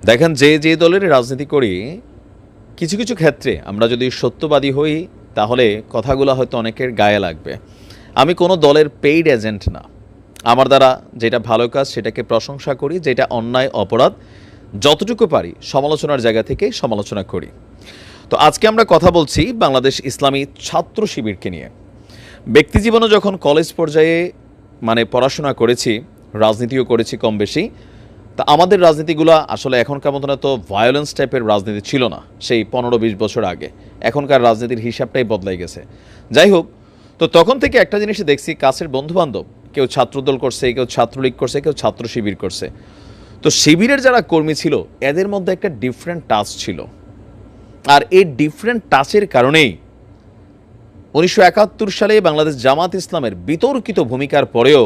দেখেন, যে দলের রাজনীতি করি, কিছু কিছু ক্ষেত্রে আমরা যদি সত্যবাদী হই তাহলে কথাগুলো হয়তো অনেকের গায়ে লাগবে। আমি কোনো দলের পেইড এজেন্ট না। আমার দ্বারা যেটা ভালো কাজ সেটাকে প্রশংসা করি, যেটা অন্যায় অপরাধ যতটুকু পারি সমালোচনার জায়গা থেকে সমালোচনা করি। তো আজকে আমরা কথা বলছি বাংলাদেশ ইসলামী ছাত্র শিবিরকে নিয়ে। ব্যক্তি জীবনে যখন কলেজ পর্যায়ে পড়াশোনা করেছি, রাজনীতিও করেছি কম বেশি, তা আমাদের রাজনীতিগুলো আসলে এখনকার মতো এত ভায়োলেন্স টাইপের রাজনীতি ছিল না সেই 15-20 বছর আগে। এখনকার রাজনীতির হিসাবটাই বদলাই গেছে। যাই হোক, তো তখন থেকে একটা জিনিসই দেখছি, কাছের বন্ধুবান্ধব কেউ ছাত্রদল করছে, কেউ ছাত্রলীগ করছে, কেউ ছাত্র শিবির করছে। তো শিবিরের যারা কর্মী ছিল এদের মধ্যে একটা ডিফারেন্ট টাচ ছিল। আর এই ডিফারেন্ট টাচের কারণেই 1971 সালে বাংলাদেশ জামাত ইসলামের বিতর্কিত ভূমিকার পরেও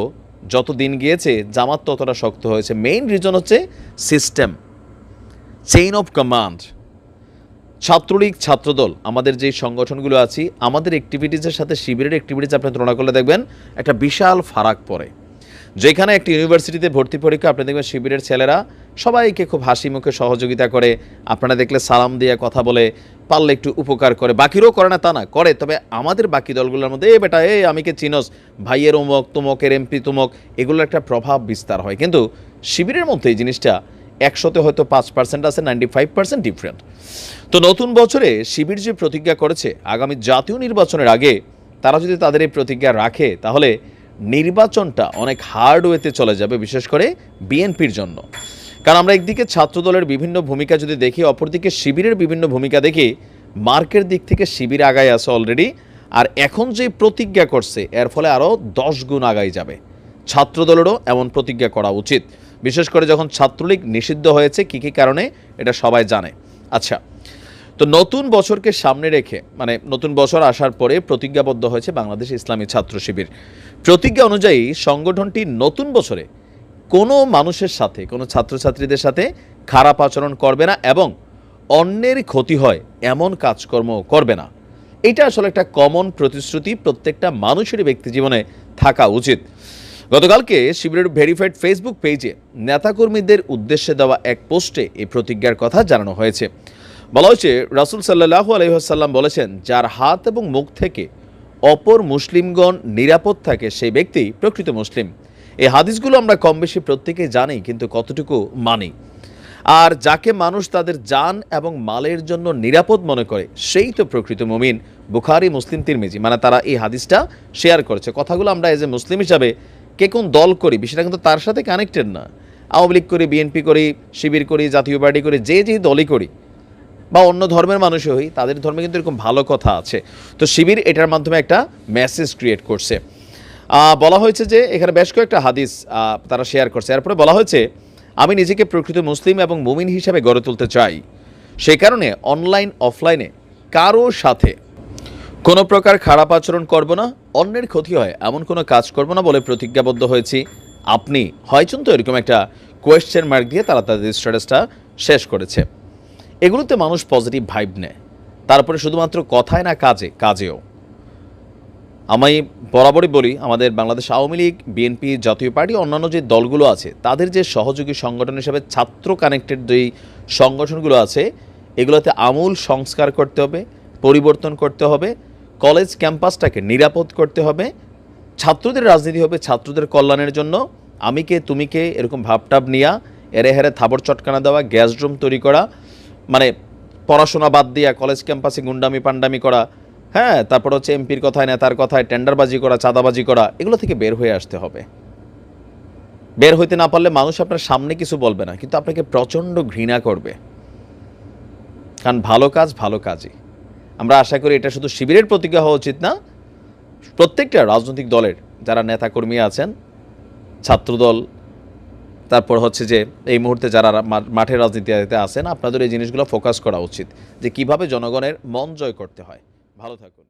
যত দিন গিয়েছে জামাত ততটা শক্ত হয়েছে। মেইন রিজন হচ্ছে system, chain of command. Chhatra League, Chhatra Dal, আমাদের যে সংগঠনগুলো আছে, আমাদের অ্যাক্টিভিটিসের সাথে শিবিরের অ্যাক্টিভিটিস আপনি তুলনা করলে দেখবেন একটা বিশাল ফারাক পড়ে। যেখানে একটি ইউনিভার্সিটিতে ভর্তি পরীক্ষা, আপনি দেখবেন শিবিরের ছেলেরা সবাইকে খুব হাসি মুখে সহযোগিতা করে, আপনারা দেখলে সালাম দিয়ে কথা বলে, পারলে একটু উপকার করে। বাকিরাও করে না তা না, করে। তবে আমাদের বাকি দলগুলোর মধ্যে বেটা আমিকে চিনস, ভাইয়ের অমুক, তুমকের এমপি তুমক, এগুলোর একটা প্রভাব বিস্তার হয়। কিন্তু শিবিরের মধ্যে এই জিনিসটা 100-তে হয়তো 5% আছে, 95% ডিফারেন্ট। তো নতুন বছরে শিবির যে প্রতিজ্ঞা করেছে আগামী জাতীয় নির্বাচনের আগে তারা যদি তাদের এই প্রতিজ্ঞা রাখে তাহলে নির্বাচনটা অনেক হার্ড ওয়েতে চলে যাবে, বিশেষ করে বিএনপির জন্য। কারণ আমরা একদিকে ছাত্রদলের বিভিন্ন ভূমিকা যদি দেখি, অপরদিকে শিবিরের বিভিন্ন ভূমিকা দেখি, মার্কের দিক থেকে শিবির আগায় আছে অলরেডি। আর এখন যে প্রতিজ্ঞা করছে এর ফলে আরও 10 গুণ আগায় যাবে। ছাত্রদলেরও এমন প্রতিজ্ঞা করা উচিত, বিশেষ করে যখন ছাত্রলীগ নিষিদ্ধ হয়েছে কী কী কারণে, এটা সবাই জানে। আচ্ছা, তো নতুন বছরকে সামনে রেখে নতুন বছর আসার পরে প্রতিজ্ঞাবদ্ধ হয়েছে বাংলাদেশ ইসলামী ছাত্র শিবির। প্রতিজ্ঞা অনুযায়ী সংগঠনটি নতুন বছরে কোনো মানুষের সাথে, কোনো ছাত্রছাত্রীদের সাথে খারাপ আচরণ করবে না এবং অন্যের ক্ষতি হয় এমন কাজকর্ম করবে না। এটা আসলে একটা কমন প্রতিশ্রুতি, প্রত্যেকটা মানুষেরই ব্যক্তি জীবনে থাকা উচিত। গতকালকে শিবিরের ভেরিফাইড ফেসবুক পেজে নেতাকর্মীদের উদ্দেশ্যে দেওয়া এক পোস্টে এই প্রতিজ্ঞার কথা জানানো হয়েছে। বলা হয়েছে, রাসূল সাল্লাল্লাহু আলাইহি ওয়াসাল্লাম বলেছেন, যার হাত এবং মুখ থেকে অপর মুসলিমগণ নিরাপদ থাকে সেই ব্যক্তি প্রকৃত মুসলিম। এই হাদিসগুলো আমরা কম বেশি প্রত্যেকেই জানি, কিন্তু কতটুকু মানি। আর যাকে মানুষ তাদের জান এবং মালের জন্য নিরাপদ মনে করে সেই তো প্রকৃত মুমিন। বুখারী, মুসলিম, তিরমিজি, তারা এই হাদিসটা শেয়ার করেছে। কথাগুলো আমরা এজ এ মুসলিম হিসাবে কে কোন দল করি বিষয়টা কিন্তু তার সাথে কানেক্টেড না। আওয়ামী লীগ করি, বিএনপি করি, শিবির করি, জাতীয় পার্টি করি, যে দলই করি বা অন্য ধর্মের মানুষই হই, তাদের ধর্মে কিন্তু এরকম ভালো কথা আছে। তো শিবির এটার মাধ্যমে একটা মেসেজ ক্রিয়েট করছে। বলা হয়েছে যে এখানে বেশ কয়েকটা হাদিস তারা শেয়ার করছে। এরপরে বলা হয়েছে, আমি নিজেকে প্রকৃত মুসলিম এবং মুমিন হিসাবে গড়ে তুলতে চাই। সেই কারণে অনলাইন অফলাইনে কারো সাথে কোনো প্রকার খারাপ আচরণ করব না, অন্যের ক্ষতি হয় এমন কোনো কাজ করব না বলে প্রতিজ্ঞাবদ্ধ হয়েছি। আপনি হয়চুন তো, এরকম একটা কোয়েশ্চেন মার্ক দিয়ে তারা তাদের স্ট্যাটাসটা শেষ করেছে। এগুলোতে মানুষ পজিটিভ ভাইব নেয়। তারপরে শুধুমাত্র কথায় না, কাজেও। আমি বরাবরই বলি, আমাদের বাংলাদেশ আওয়ামী লীগ, বিএনপি, জাতীয় পার্টি, অন্যান্য যে দলগুলো আছে তাদের যে সহযোগী সংগঠন হিসেবে ছাত্র কানেক্টেড যেই সংগঠনগুলো আছে, এগুলোতে আমূল সংস্কার করতে হবে, পরিবর্তন করতে হবে। কলেজ ক্যাম্পাসটাকে নিরাপদ করতে হবে। ছাত্রদের রাজনীতি হবে ছাত্রদের কল্যাণের জন্য। আমি কে তুমি কে এরকম ভাবটাব নিয়া এরে হেরে থাবর চটকানা দেওয়া, গ্যাস ড্রুম তৈরি করা, পড়াশোনা বাদ দিয়া কলেজ ক্যাম্পাসে গুন্ডামি পান্ডামি করা, হ্যাঁ, তারপর হচ্ছে এমপির কথায়, নেতার কথায় টেন্ডারবাজি করা, চাঁদাবাজি করা, এগুলো থেকে বের হয়ে আসতে হবে। বের হইতে না পারলে মানুষ আপনার সামনে কিছু বলবে না, কিন্তু আপনাকে প্রচণ্ড ঘৃণা করবে। কারণ ভালো কাজ ভালো কাজই। আমরা আশা করি এটা শুধু শিবিরের প্রতিজ্ঞা হওয়া উচিত না, প্রত্যেকটা রাজনৈতিক দলের যারা নেতাকর্মী আছেন, ছাত্রদল, তারপর হচ্ছে যে এই মুহূর্তে যারা মাঠের রাজনীতিতে আছেন, আপনাদের এই জিনিসগুলো ফোকাস করা উচিত যে কিভাবে জনগণের মন জয় করতে হয়। ভালো থাকুন।